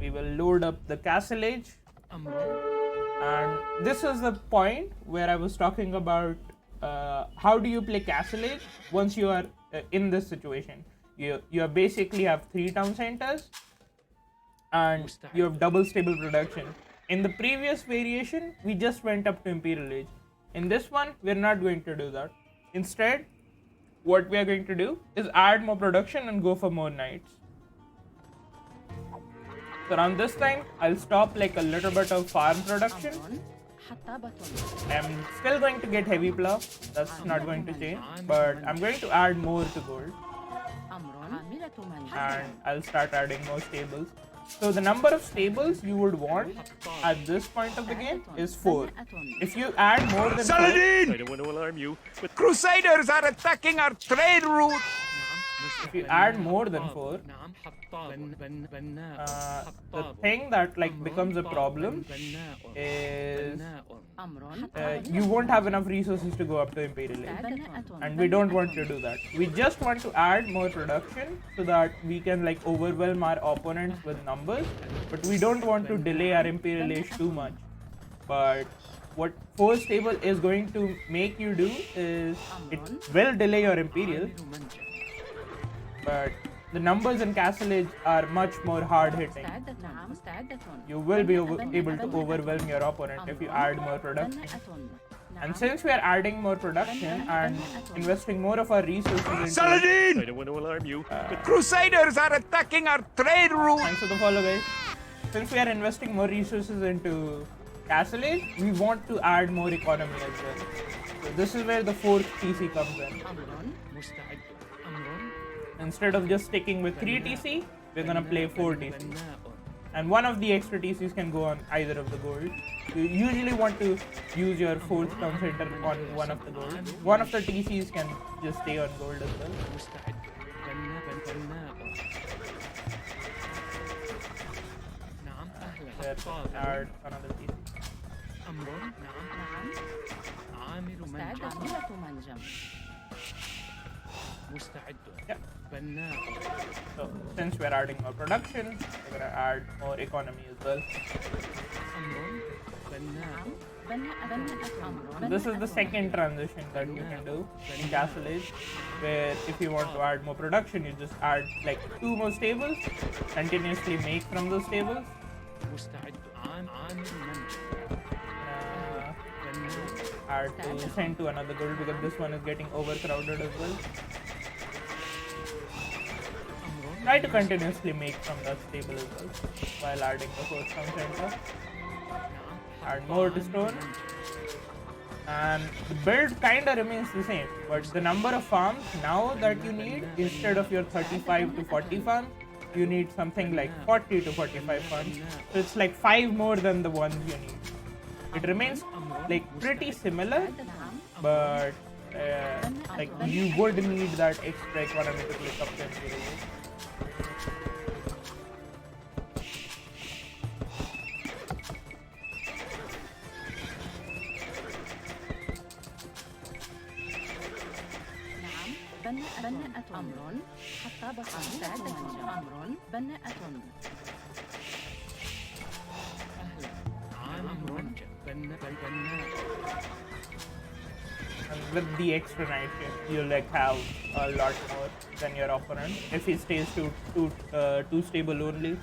we will load up the castle age. And this is the point where I was talking about how do you play castle age once you are in this situation. You basically have 3 town centers and you have double stable production. In the previous variation, we just went up to Imperial Age. In this one, we're not going to do that. Instead, what we are going to do is add more production and go for more knights. So around this time, I'll stop like a little bit of farm production. I'm still going to get heavy plow, that's not going to change, but I'm going to add more to gold. And I'll start adding more stables. So the number of stables you would want at this point of the game is 4. If you add more than 4... Saladin! I don't want to alarm you, but Crusaders are attacking our trade route! If you add more than 4, the thing that like becomes a problem is you won't have enough resources to go up to Imperial Age, and we don't want to do that. We just want to add more production so that we can like overwhelm our opponents with numbers, but we don't want to delay our Imperial Age too much. But what 4 stable is going to make you do is it will delay your Imperial, but the numbers in Castle Age are much more hard hitting. You will be able to overwhelm your opponent if you add more production. And since we are adding more production and investing more of our resources into... Saladin! I don't want to alarm you, but Crusaders are attacking our trade route! Thanks for the follow, guys. Since we are investing more resources into Castle Age, we want to add more economy as well. So this is where the 4th TC comes in. Instead of just sticking with 3 TC, we're gonna play 4 TC. And one of the extra TCs can go on either of the gold. You usually want to use your 4th town center on one of the gold. One of the TCs can just stay on gold as well. Add another TC. Yeah. So since we're adding more production, we're gonna add more economy as well. This is the second transition that you can do in Castle Age, where if you want to add more production, you just add like 2 more stables, continuously make from those stables. Add to send to another gold because this one is getting overcrowded as well. Try to continuously make from that stable as well while adding the 4th town center. Add more to stone. And the build kinda remains the same, but the number of farms now that you need, instead of your 35 to 40 farms, you need something like 40 to 45 farms. So it's like 5 more than the ones you need. It remains like pretty similar, but like you would need that extra economy to click up to Imperial Age. And with the extra night shift, you like have a lot more than your opponent if he stays too stable only.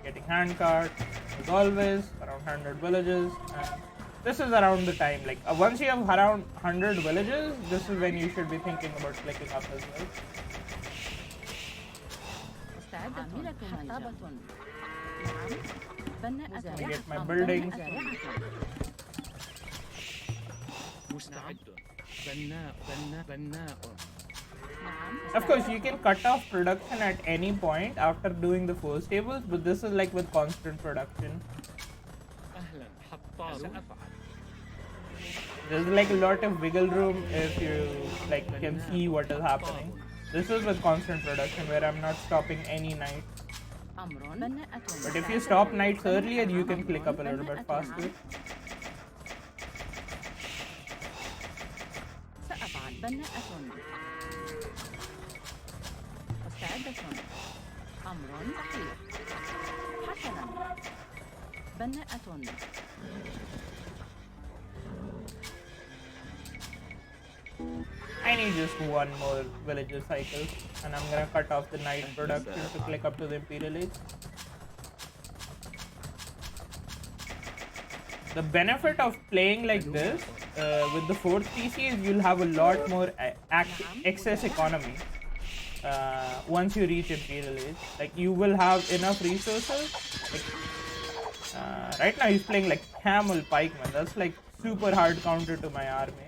Getting handcart as always, around 100 villages, and this is around the time like once you have around 100 villages, this is when you should be thinking about clicking up as well. I get my buildings. Of course, you can cut off production at any point after doing the 4 stables, but this is like with constant production. There's like a lot of wiggle room if you like can see what is happening. This is with constant production where I'm not stopping any night. But if you stop nights earlier, you can click up a little bit faster. مستعدة. أمر صحيح. حسنا. بناءة. I need just one more villager cycle, and I'm gonna cut off the night production to click up to the Imperial Age. The benefit of playing like this with the 4th PC is you'll have a lot more excess economy once you reach Imperial Age. Like, you will have enough resources. Like, right now he's playing like Camel Pikeman. That's like super hard counter to my army.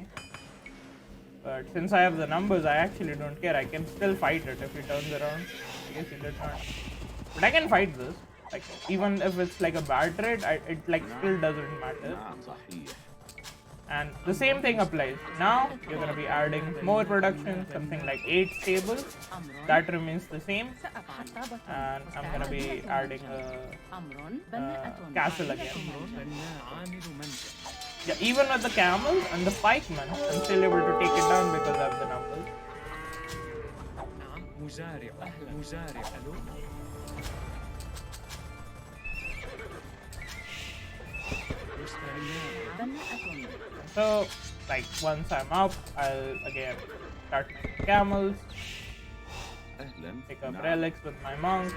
But since I have the numbers, I actually don't care. I can still fight it if he turns around. I guess he did not. But I can fight this. Like, even if it's like a bad trade, it like still doesn't matter. And the same thing applies. Now you're gonna be adding more production, something like 8 stables. That remains the same. And I'm gonna be adding a castle again. Yeah, even with the camels and the pikemen, I'm still able to take it down because of the numbers. So, like, once I'm up, I'll again start making camels, pick up relics with my monk,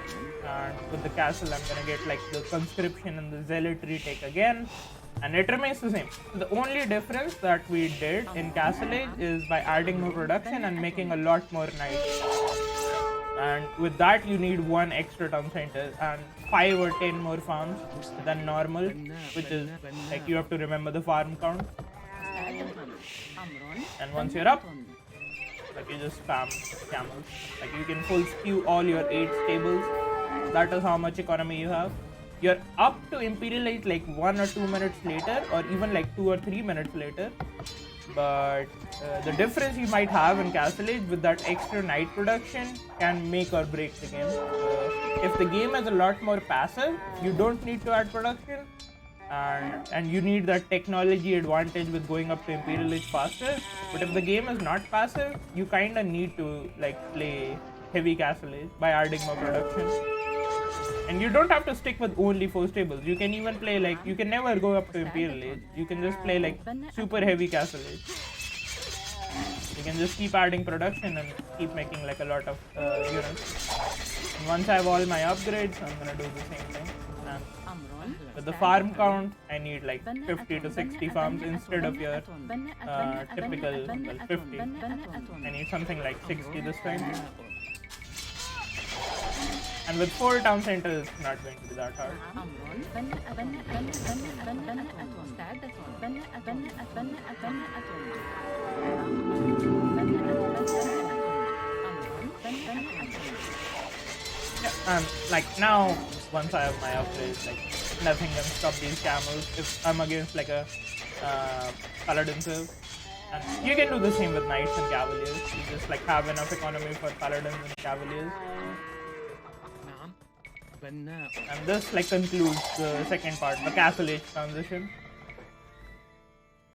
and with the castle I'm gonna get like the conscription and the zealotry take again, and it remains the same. The only difference that we did in Castle Age is by adding more production and making a lot more knights. And with that you need 1 extra town center and 5 or 10 more farms than normal, which is like you have to remember the farm count. And once you're up, like, you just spam camels. Like, you can full skew all your 8 stables. That is how much economy you have. You're up to Imperial Age like 1 or 2 minutes later, or even like 2 or 3 minutes later. But the difference you might have in Castle Age with that extra night production can make or break the game. If the game is a lot more passive, you don't need to add production, and you need that technology advantage with going up to Imperial Age faster. But if the game is not passive, you kind of need to like play heavy Castle Age by adding more production. And you don't have to stick with only 4 stables. You can even play like, you can never go up to Imperial Age. You can just play like super heavy Castle Age. You can just keep adding production and keep making like a lot of units. And once I have all my upgrades, I'm gonna do the same thing. And with the farm count, I need like 50 to 60 farms instead of your typical 50. I need something like 60 this time. And with 4 town centers, it's not going to be that hard. Yeah, and like now, once I have my upgrades, like nothing can stop these camels if I'm against like a paladin serve. And you can do the same with knights and cavaliers. You just like have enough economy for paladins and cavaliers. And this like concludes the second part, the Castle Age transition.